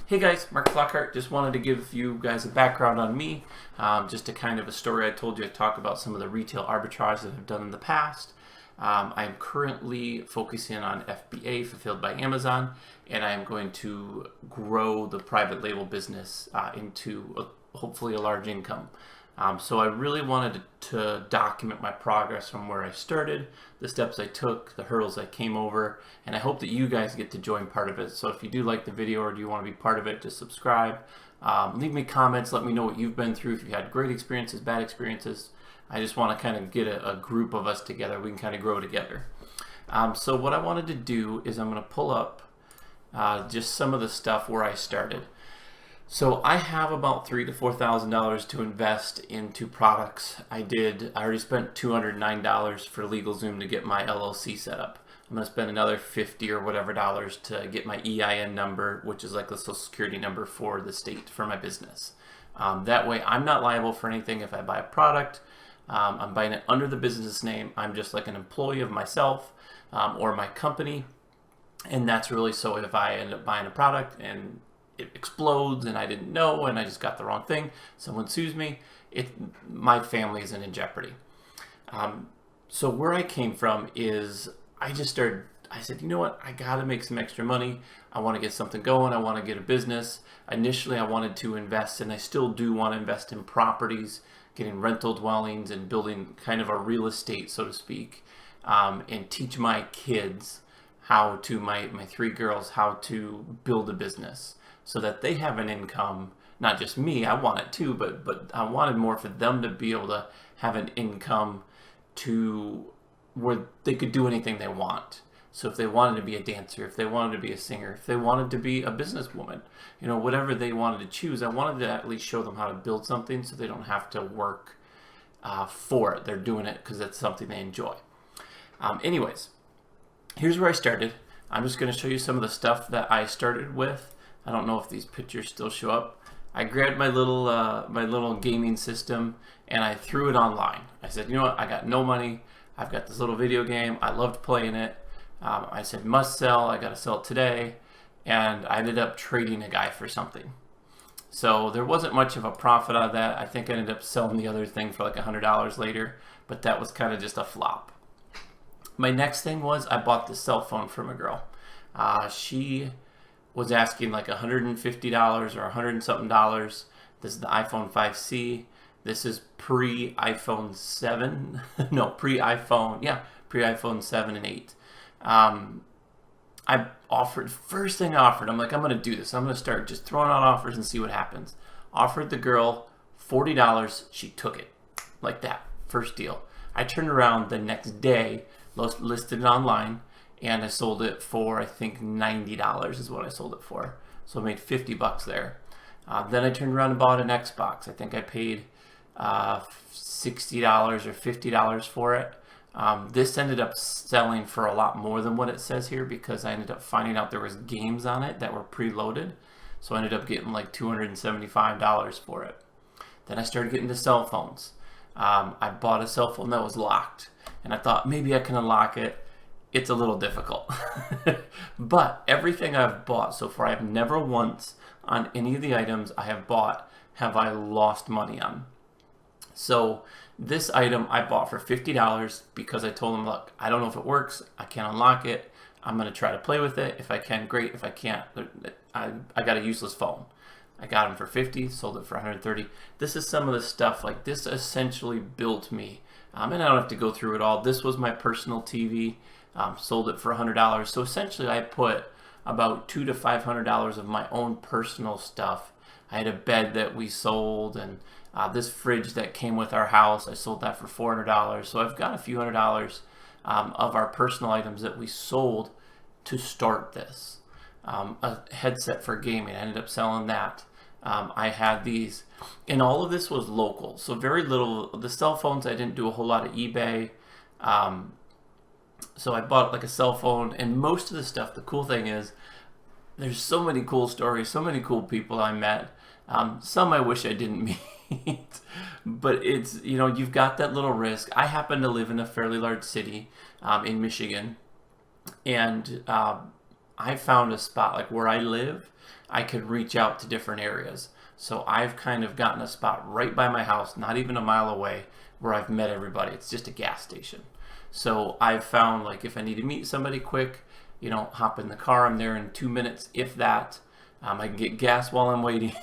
Hey guys, Mark Flockhart. Just wanted to give you guys a background on me, just a kind of a story. I told you I'd talk about some of the retail arbitrage that I've done in the past. I'm currently focusing on FBA, Fulfilled by Amazon, and I am going to grow the private label business into hopefully a large income. So I really wanted to document my progress from where I started, the steps I took, the hurdles I came over, and I hope that you guys get to join part of it. So if you do like the video or do you want to be part of it, just subscribe. Leave me comments, let me know what you've been through, if you had great experiences, bad experiences. I just want to kind of get a group of us together. We can kind of grow together. So what I wanted to do is I'm going to pull up just some of the stuff where I started. So I have about $3,000 to $4,000 to invest into products. I already spent $209 for LegalZoom to get my LLC set up. I'm going to spend another $50 or whatever dollars to get my EIN number, which is like the social security number for the state for my business. That way I'm not liable for anything if I buy a product. I'm buying it under the business name. I'm just like an employee of myself or my company. And that's really so if I end up buying a product and it explodes and I didn't know and I just got the wrong thing, someone sues me, my family isn't in jeopardy. So where I came from is I said, you know what, I gotta make some extra money. I want to get something going. I want to get a business. Initially I wanted to invest, and I still do want to invest in properties, getting rental dwellings and building kind of a real estate, so to speak, and teach my kids how to, my three girls, how to build a business, so that they have an income. Not just me, I want it too, but I wanted more for them to be able to have an income to where they could do anything they want. So if they wanted to be a dancer, if they wanted to be a singer, if they wanted to be a businesswoman, you know, whatever they wanted to choose, I wanted to at least show them how to build something so they don't have to work for it. They're doing it because it's something they enjoy. Anyways, here's where I started. I'm just going to show you some of the stuff that I started with. I don't know if these pictures still show up. I grabbed my little gaming system and I threw it online. I said, you know what? I got no money. I've got this little video game. I loved playing it. I said, must sell. I got to sell it today. And I ended up trading a guy for something. So there wasn't much of a profit out of that. I think I ended up selling the other thing for like $100 later, but that was kind of just a flop. My next thing was I bought this cell phone from a girl. She was asking like $150 or 100 and something dollars. This is the iPhone 5C. This is pre-iPhone 7. No, pre-iPhone. Yeah, pre-iPhone 7 and 8. I offered, first thing I offered, I'm like, I'm going to do this. I'm going to start just throwing out offers and see what happens. Offered the girl $40. She took it. Like that. First deal. I turned around the next day, listed it online, and I sold it for, I think, $90 is what I sold it for. So I made $50 there. Then I turned around and bought an Xbox. I think I paid $60 or $50 for it. This ended up selling for a lot more than what it says here because I ended up finding out there was games on it that were preloaded. So I ended up getting like $275 for it. Then I started getting the cell phones. I bought a cell phone that was locked, and I thought maybe I can unlock it. It's a little difficult. But everything I've bought so far, I've never once on any of the items I have bought have I lost money on. So this item I bought for $50 because I told them, look, I don't know if it works. I can't unlock it. I'm going to try to play with it. If I can, great. If I can't, I got a useless phone. I got them for $50, sold it for $130. This is some of the stuff, like this essentially built me. And I don't have to go through it all. This was my personal TV. Sold it for $100. So essentially I put about $200 to $500 of my own personal stuff. I had a bed that we sold, and this fridge that came with our house, I sold that for $400. So I've got a few $100 of our personal items that we sold to start this. A headset for gaming, I ended up selling that. I had these, and all of this was local. So very little, the cell phones, I didn't do a whole lot of eBay. So I bought like a cell phone, and most of the stuff, the cool thing is there's so many cool stories, so many cool people I met. Some I wish I didn't meet, but it's, you know, you've got that little risk. I happen to live in a fairly large city in Michigan, and I found a spot like where I live, I could reach out to different areas. So I've kind of gotten a spot right by my house, not even a mile away, where I've met everybody. It's just a gas station. So I've found like if I need to meet somebody quick, you know, hop in the car, I'm there in 2 minutes, if that. I can get gas while I'm waiting,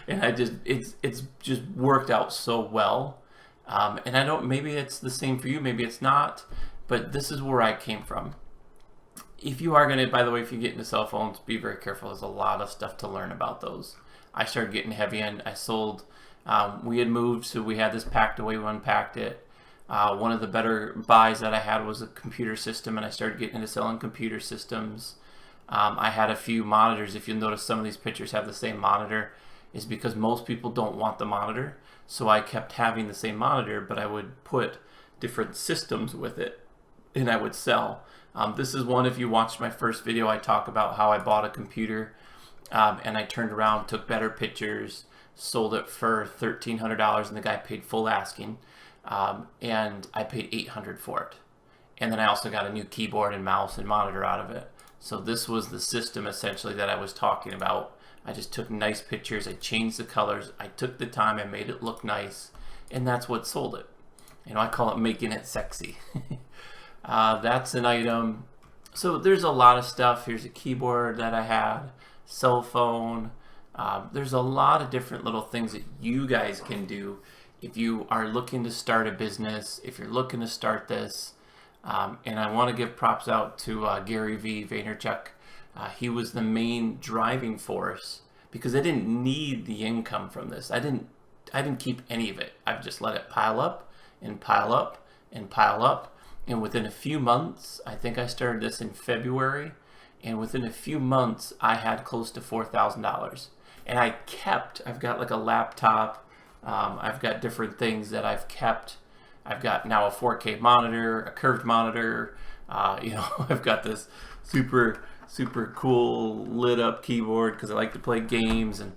and it's just worked out so well. And I don't, maybe it's the same for you, maybe it's not, but this is where I came from. If you are gonna, by the way, if you get into cell phones, be very careful. There's a lot of stuff to learn about those. I started getting heavy and I sold. We had moved, so we had this packed away. We unpacked it. One of the better buys that I had was a computer system, and I started getting into selling computer systems. I had a few monitors. If you'll notice, some of these pictures have the same monitor. Is because most people don't want the monitor, so I kept having the same monitor, but I would put different systems with it, and I would sell. This is one, if you watched my first video, I talk about how I bought a computer, and I turned around, took better pictures, sold it for $1,300, and the guy paid full asking, and I paid $800 for it. And then I also got a new keyboard and mouse and monitor out of it. So this was the system essentially that I was talking about. I just took nice pictures, I changed the colors, I took the time, I made it look nice, and that's what sold it. You know, I call it making it sexy. That's an item. So there's a lot of stuff. Here's a keyboard that I had, cell phone. There's a lot of different little things that you guys can do if you are looking to start a business, if you're looking to start this. And I want to give props out to Gary V. Vaynerchuk. He was the main driving force because I didn't need the income from this. I didn't keep any of it. I've just let it pile up and pile up and pile up. And within a few months, I think I started this in February, and within a few months, I had close to $4,000. And I've got like a laptop, I've got different things that I've kept. I've got now a 4K monitor, a curved monitor, you know, I've got this super cool lit up keyboard because I like to play games, and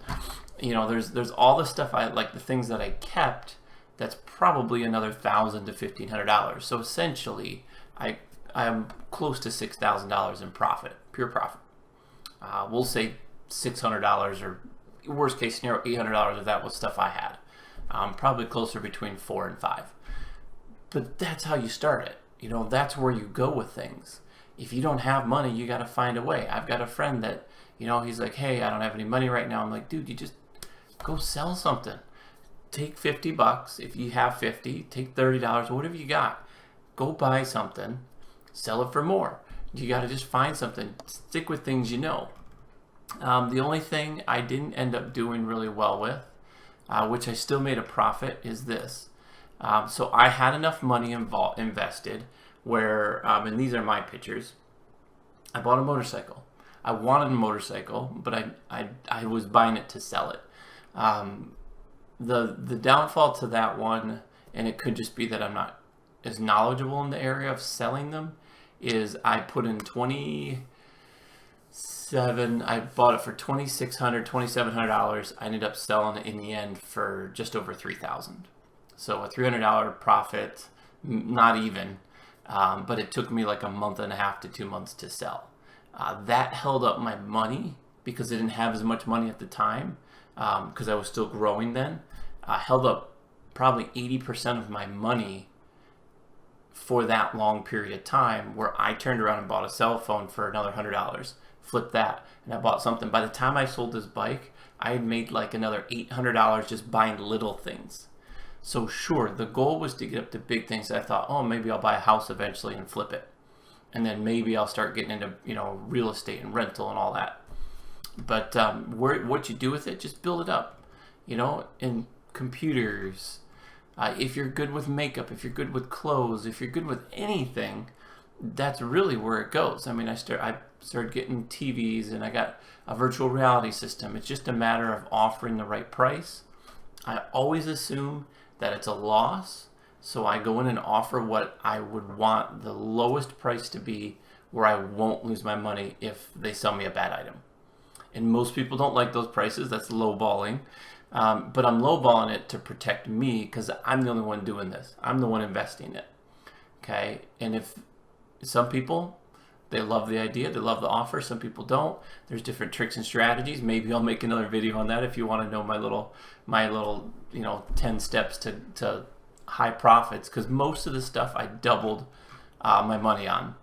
you know, there's all the stuff I like, the things that I kept. That's probably another $1,000 to $1,500. So essentially, I'm close to $6,000 in profit, pure profit. We'll say $600, or worst case scenario, $800 if that was stuff I had. Probably closer between 4 and 5. But that's how you start it. You know, that's where you go with things. If you don't have money, you got to find a way. I've got a friend that, you know, he's like, hey, I don't have any money right now. I'm like, dude, you just go sell something. Take $50. If you have 50, take $30, whatever you got. Go buy something, sell it for more. You got to just find something. Stick with things you know. The only thing I didn't end up doing really well with, which I still made a profit, is this. So I had enough money invested where, and these are my pictures, I bought a motorcycle. I wanted a motorcycle, but I was buying it to sell it. The downfall to that one, and it could just be that I'm not as knowledgeable in the area of selling them, is I put in I bought it for $2,600, $2,700. I ended up selling it in the end for just over $3,000. So a $300 profit, not even, but it took me like a month and a half to 2 months to sell. That held up my money because I didn't have as much money at the time, because I was still growing then. Held up probably 80% of my money for that long period of time, where I turned around and bought a cell phone for another $100, flipped that, and I bought something. By the time I sold this bike, I had made like another $800 just buying little things. So sure, the goal was to get up to big things. I thought, oh, maybe I'll buy a house eventually and flip it, and then maybe I'll start getting into, you know, real estate and rental and all that. But what you do with it, just build it up, you know. In computers, if you're good with makeup, if you're good with clothes, if you're good with anything, that's really where it goes. I mean, I started getting TVs, and I got a virtual reality system. It's just a matter of offering the right price. I always assume that it's a loss, so I go in and offer what I would want the lowest price to be, where I won't lose my money if they sell me a bad item. And most people don't like those prices. That's lowballing. But I'm lowballing it to protect me, because I'm the only one doing this. I'm the one investing it. Okay? And if some people, They love the idea, they love the offer. Some people don't. There's different tricks and strategies. Maybe I'll make another video on that if you want to know my little 10 steps to high profits, because most of the stuff I doubled my money on.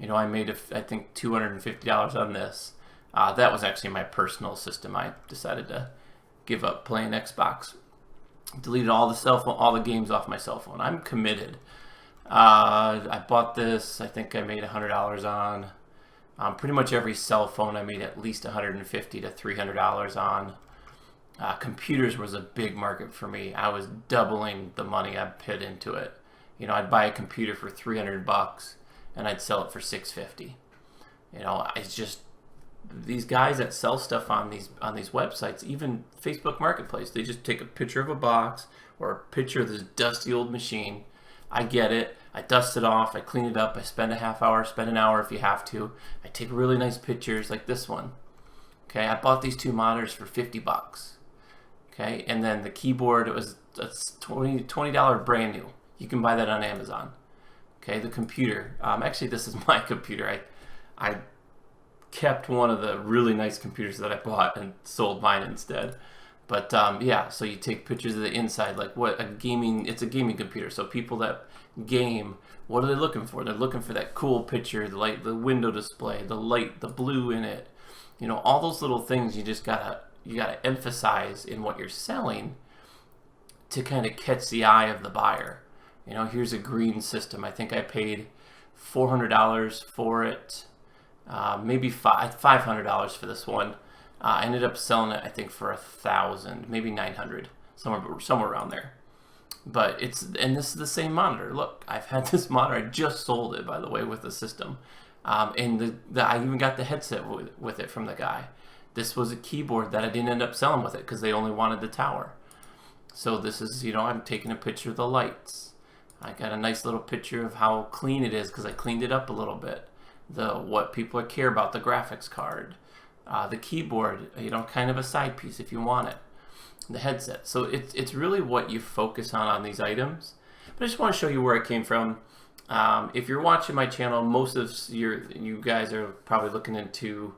I made I think $250 on this. That was actually my personal system. I decided to give up playing Xbox. Deleted all the games off my cell phone. I'm committed. I bought this. I think I made $100 on. Pretty much every cell phone I made at least $150 to $300 on. Computers was a big market for me. I was doubling the money I put into it. I'd buy a computer for $300 and I'd sell it for $650. It's just these guys that sell stuff on these websites, even Facebook Marketplace, they just take a picture of a box or a picture of this dusty old machine. I get it. I dust it off. I clean it up. I spend a half hour, spend an hour if you have to. I take really nice pictures like this one. Okay, I bought these 2 monitors for $50. Okay, and then the keyboard, it was $20 brand new. You can buy that on Amazon. Okay, the computer. Actually, this is my computer. I kept one of the really nice computers that I bought and sold mine instead. But yeah, so you take pictures of the inside, like it's a gaming computer. So people that game, what are they looking for? They're looking for that cool picture, the window display, the light, the blue in it. All those little things you gotta emphasize in what you're selling to kind of catch the eye of the buyer. Here's a green system. I think I paid $400 for it. Maybe $500 for this one. I ended up selling it, I think, for $1,000, maybe $900, somewhere around there. But and this is the same monitor. Look, I've had this monitor. I just sold it, by the way, with the system, and I even got the headset with it from the guy. This was a keyboard that I didn't end up selling with it because they only wanted the tower. So this is, I'm taking a picture of the lights. I got a nice little picture of how clean it is because I cleaned it up a little bit. What people care about, the graphics card, the keyboard, kind of a side piece if you want it, the headset. So it's really what you focus on these items. But I just want to show you where it came from. If you're watching my channel, most of you guys are probably looking into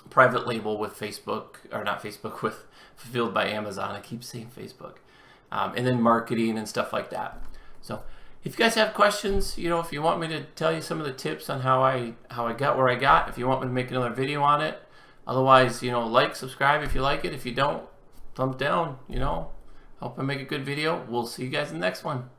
private label with Facebook, or not Facebook, with Fulfilled by Amazon. I keep saying Facebook. And then marketing and stuff like that. So if you guys have questions, if you want me to tell you some of the tips on how I got where I got, if you want me to make another video on it, otherwise, like, subscribe if you like it. If you don't, thumbs down, hope I make a good video. We'll see you guys in the next one.